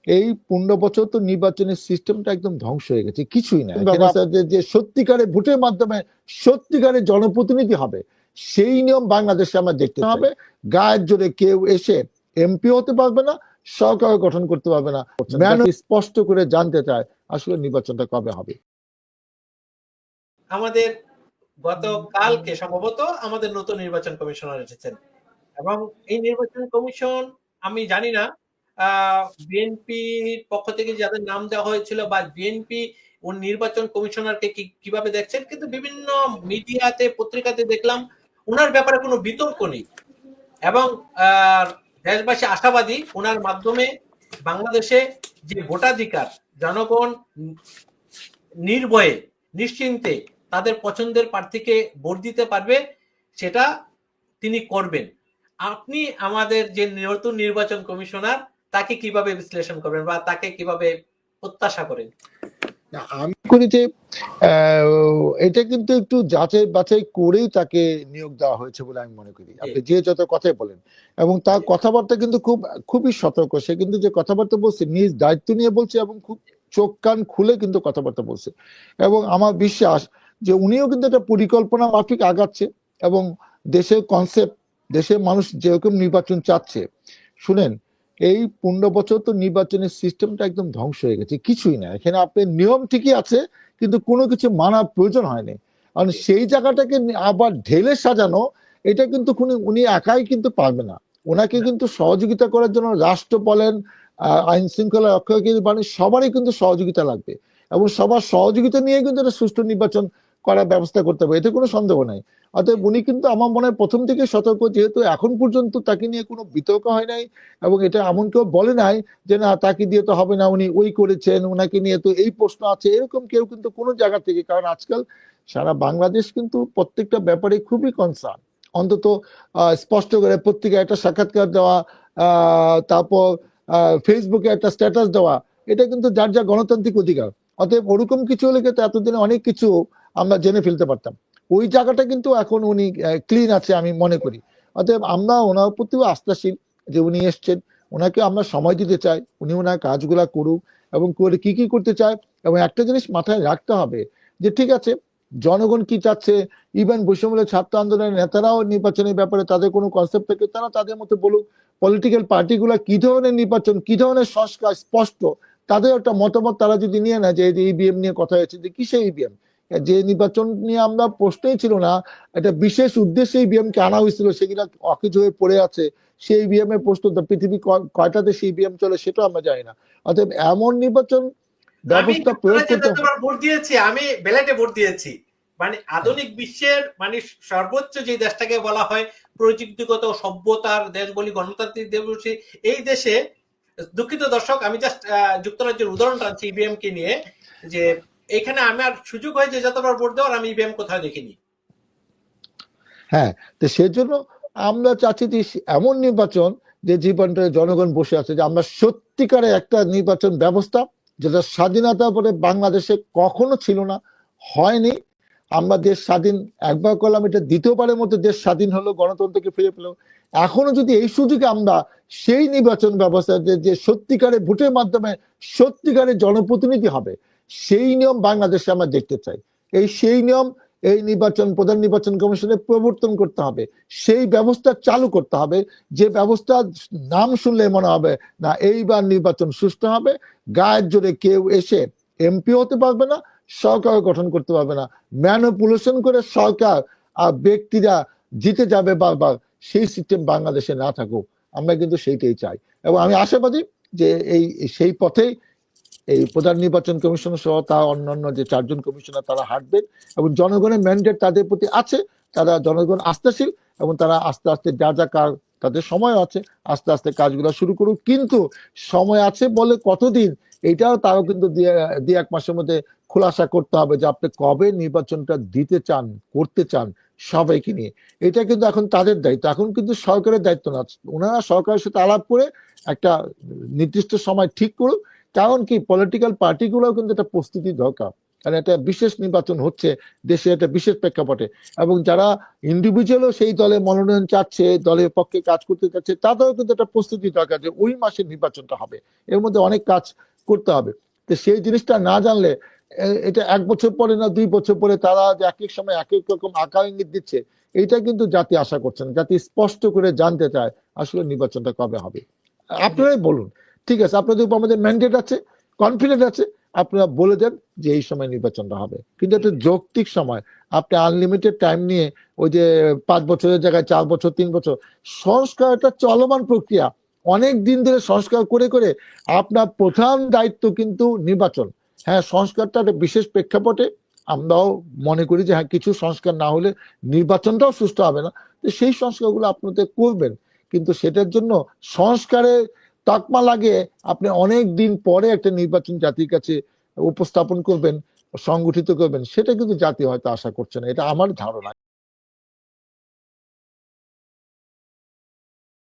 এই 15 বছর তো নির্বাচনের সিস্টেমটা একদম ধ্বংস হয়ে গেছে, কিছুই না। যে সত্যিকারের ভোটের মাধ্যমে সত্যিকারের জনপ্রতিনিধি হবে, সেই নিয়ম বাংলাদেশে আমরা দেখতে হবে। গায়ের জোরে কেউ এসে এমপি হতে পারবে না, সরকার গঠন করতে পারবে না। স্পষ্ট করে জানতে চায় আসলে নির্বাচনটা কবে হবে। আমাদের গতকালকে সম্ভবত আমাদের নতুন নির্বাচন কমিশনার এসেছেন, এবং এই নির্বাচন কমিশন আমি জানি না বিএনপির পক্ষ থেকে যাদের নাম দেওয়া হয়েছিল বা বিএনপি ও নির্বাচন কমিশনারকে কিভাবে দেখছেন, কিন্তু বিভিন্ন মিডিয়াতে পত্রিকাতে দেখলাম ওনার ব্যাপারে কোনো বিতর্ক নেই, এবং দেশবাসী আশাবাদী ওনার মাধ্যমে বাংলাদেশে যে ভোটাধিকার, জনগণ নির্ভয়ে নিশ্চিন্তে তাদের পছন্দের প্রার্থীকে ভোট দিতে পারবে, সেটা তিনি করবেন। আপনি আমাদের যে নতুন নির্বাচন কমিশনার তাকে কিভাবে বিশ্লেষণ করবেন বা তাকে কিভাবে প্রত্যাশা করেন? আমি করি যে এটা কিন্তু একটু যাচাই বাছাই করেই তাকে নিয়োগ দেওয়া হয়েছে বলে আমি মনে করি। আপনি যে যত কথাই বলেন, এবং তার কথাবার্তা কিন্তু খুবই সতর্ক। সে কিন্তু যে কথাবার্তা বলছে নিজ দায়িত্ব নিয়ে বলছে, এবং খুব চোখ কান খুলে কিন্তু কথাবার্তা বলছে। এবং আমার বিশ্বাস যে উনিও কিন্তু একটা পরিকল্পনা মাফিক আগাচ্ছে, এবং দেশের কনসেপ্ট, দেশের মানুষ যেরকম নির্বাচন চাচ্ছে। শুনেন, এই 15 বছর তো নির্বাচনের সিস্টেমটা একদম ধ্বংস হয়ে গেছে, কিছুই না। এখানে আপনার নিয়ম ঠিকই আছে, কিন্তু কোনো কিছু মানার প্রয়োজন হয়নি। কারণ সেই জায়গাটাকে আবার ঢেলে সাজানো, এটা কিন্তু উনি একাই কিন্তু পারবে না। ওনাকে কিন্তু সহযোগিতা করার জন্য রাষ্ট্র বলেন, আইন শৃঙ্খলা রক্ষাকারী বাহিনী, সবারই কিন্তু সহযোগিতা লাগবে, এবং সবার সহযোগিতা নিয়ে কিন্তু একটা সুষ্ঠু নির্বাচন করার ব্যবস্থা করতে হবে, এতে কোনো সন্দেহ নাই। অতএব উনি কিন্তু আমার মনে হয় প্রথম থেকে সতর্ক, যেহেতু এখন পর্যন্ত তাকে নিয়ে কোনো বিতর্ক হয় নাই, এবং এটা এমন কেউ বলে নাই যে না তাকে দিয়ে তো হবে না, উনি ওই করেছেন, ওনাকে নিয়ে তো এই প্রশ্ন আছে, এরকম কেউ কিন্তু কোনো জায়গা থেকে। কারণ আজকাল সারা বাংলাদেশ কিন্তু প্রত্যেকটা ব্যাপারে খুবই কনসার্ন। অন্তত স্পষ্ট করে পত্রিকায় একটা সাক্ষাৎকার দেওয়া, তারপর ফেসবুকে একটা স্ট্যাটাস দেওয়া, এটা কিন্তু যার যার গণতান্ত্রিক অধিকার। অতএব ওরকম কিছু হলে কিন্তু এতদিনে অনেক কিছু আমরা জেনে ফেলতে পারতাম। ওই জায়গাটা কিন্তু এখন উনি ক্লিন আছে আমি মনে করি। অতএব আমরা ওনার প্রতিও আস্থাশীল যে উনি এসছেন, ওনাকে আমরা সময় দিতে চাই, উনি ওনার কাজগুলা করুক, এবং করে কি কি করতে চায়। এবং একটা জিনিস মাথায় রাখতে হবে যে ঠিক আছে, জনগণ কি চাচ্ছে, ইভেন বৈষম্য ছাত্র আন্দোলনের নেতারাও নির্বাচনের ব্যাপারে তাদের কোনো কনসেপ্ট থেকে তারা তাদের মতো বলুক। পলিটিক্যাল পার্টিগুলা কি ধরনের নির্বাচন, কি ধরনের সংস্কার, স্পষ্ট তাদের একটা মতামত তারা যদি নিয়ে নেয়, যে ইভিএম নিয়ে কথা হয়েছে, যে কিসে ইভিএম, যে নির্বাচন নিয়ে আমরা প্রশ্নই ছিল না, একটা বিশেষ উদ্দেশ্যে ইভিএম কে আনা হয়েছিল, সেগুলা অকেজ হয়ে পড়ে আছে। সেই ইভিএম এর প্রশ্ন পৃথিবী কয়টাতে সেই ইভিএম চলে সেটা আমরা জানি না। অতএব এমন নির্বাচন ব্যবস্থা প্রয়োগ করতে ভোট দিয়েছি, আমি ব্যালটে ভোট দিয়েছি। মানে আধুনিক বিশ্বের মানে সর্বোচ্চ যে দেশটাকে বলা হয় প্রযুক্তিগত সভ্যতার দেশ বলি, গণতান্ত্রিক দেশ বলি, এই দেশে দুঃখিত দর্শক, আমি জাস্ট যুক্তরাজ্যের উদাহরণ টানছি ইভিএম কে নিয়ে, যে এখানে আমার সুযোগ হয়েছে যতবার ভোট দেওয়ার, আমি ইভিএম কোথাও দেখিনি। হ্যাঁ, তো সেজন্য আমরা চাচ্ছি যে এমন নির্বাচন যে জীবনটা জনগণ বসে আছে, যে আমরা সত্যিকারে একটা নির্বাচন ব্যবস্থা যেটা স্বাধীনতার পরে বাংলাদেশে কখনো ছিল না, হয়নি। আমরা দেশ স্বাধীন একবার করলাম, এটা দ্বিতীয়বারের মতো দেশ স্বাধীন হলো, গণতন্ত্রকে ফিরে পেল। এখনো যদি এই সুযোগে আমরা সেই নির্বাচন ব্যবস্থা যে সত্যিকারের ভোটের মাধ্যমে সত্যিকারের জনপ্রতিনিধি হবে, সেই নিয়ম বাংলাদেশে আমরা দেখতে চাই। সেই নিয়ম এই প্রধান নির্বাচন কমিশনের প্রবর্তন করতে হবে, সেই ব্যবস্থা চালু করতে হবে, যে ব্যবস্থা নাম শুনলে মনে হবে না এইবার নির্বাচন সুষ্ঠু হবে। গায়ের জোরে কেউ এসে এমপি হতে পারবে না, সরকার গঠন করতে পারবে না, ম্যানিপুলেশন করে সরকার আর ব্যক্তিরা জিতে যাবে বারবার, সেই সিস্টেম বাংলাদেশে না থাকুক। আমরা কিন্তু সেইটাই চাই, এবং আমি আশাবাদী যে সেই পথেই এই প্রধান নির্বাচন কমিশন সহ তার অন্যান্য যে 4 জন কমিশনার তারা হাঁটবেন, এবং জনগণের ম্যান্ডেট তাদের প্রতি আছে, তারা জনগণ আস্থাশীল, এবং তারা আস্তে আস্তে যা যা কাজ, তাদের সময় আছে, আস্তে আস্তে কাজগুলো শুরু করুক। কিন্তু সময় আছে বলে কতদিন, এটাও তারও কিন্তু 2-1 মাসের মধ্যে খোলাসা করতে হবে যে আপনি কবে নির্বাচনটা দিতে চান, করতে চান সবাইকে নিয়ে। এটা কিন্তু এখন তাদের দায়িত্ব, এখন কিন্তু সরকারের দায়িত্ব না। ওনারা সরকারের সাথে আলাপ করে একটা নির্দিষ্ট সময় ঠিক করুক। কারণ কি পলিটিক্যাল পার্টিগুলোও কিন্তু একটা প্রস্তুতি দরকার। কারণ একটা বিশেষ নির্বাচন হচ্ছে দেশে, একটা বিশেষ প্রেক্ষাপটে, এবং যারা ইন্ডিভিজুয়ালও সেই দলে মনোনয়ন চাচ্ছে, দলের পক্ষে কাজ করতে চাচ্ছে, তাদেরও কিন্তু একটা প্রস্তুতি দরকার যে ওই মাসে নির্বাচনটা হবে, এর মধ্যে অনেক কাজ করতে হবে। তো সেই জিনিসটা না জানলে এটা 1 বছর পরে না 2 বছর পরে তারা যে এক এক সময় এক এক রকম আকার ইঙ্গিত দিচ্ছে, এইটা কিন্তু জাতি আশা করছে না। জাতি স্পষ্ট করে জানতে চায় আসলে নির্বাচনটা কবে হবে। আপনারাই বলুন, ঠিক আছে, আপনাদের উপর আমাদের ম্যান্ডেট আছে, কনফিডেন্ট আছে, আপনারা বলে দেন যে এই সময় নির্বাচনটা হবে, কিন্তু একটা যৌক্তিক সময়। আপনি আনলিমিটেড টাইম নিয়ে ওই যে 5 বছরের জায়গায় 4 বছর 3 বছর, সংস্কার একটা চলমান প্রক্রিয়া, অনেক দিন ধরে সংস্কার করে করে আপনার প্রধান দায়িত্ব কিন্তু নির্বাচন। হ্যাঁ, সংস্কারটা একটা বিশেষ প্রেক্ষাপটে আমরাও মনে করি যে হ্যাঁ, কিছু সংস্কার না হলে নির্বাচনটাও সুষ্ঠু হবে না, তো সেই সংস্কারগুলো আপনাদের করবেন, কিন্তু সেটার জন্য সংস্কারের তকমা লাগে আপনি অনেক দিন পরে একটা নির্বাচন জাতির কাছে উপস্থাপন করবেন, সংগঠিত করবেন, সেটা কিন্তু জাতি হয়তো আশা করছে না, এটা আমার ধারণা।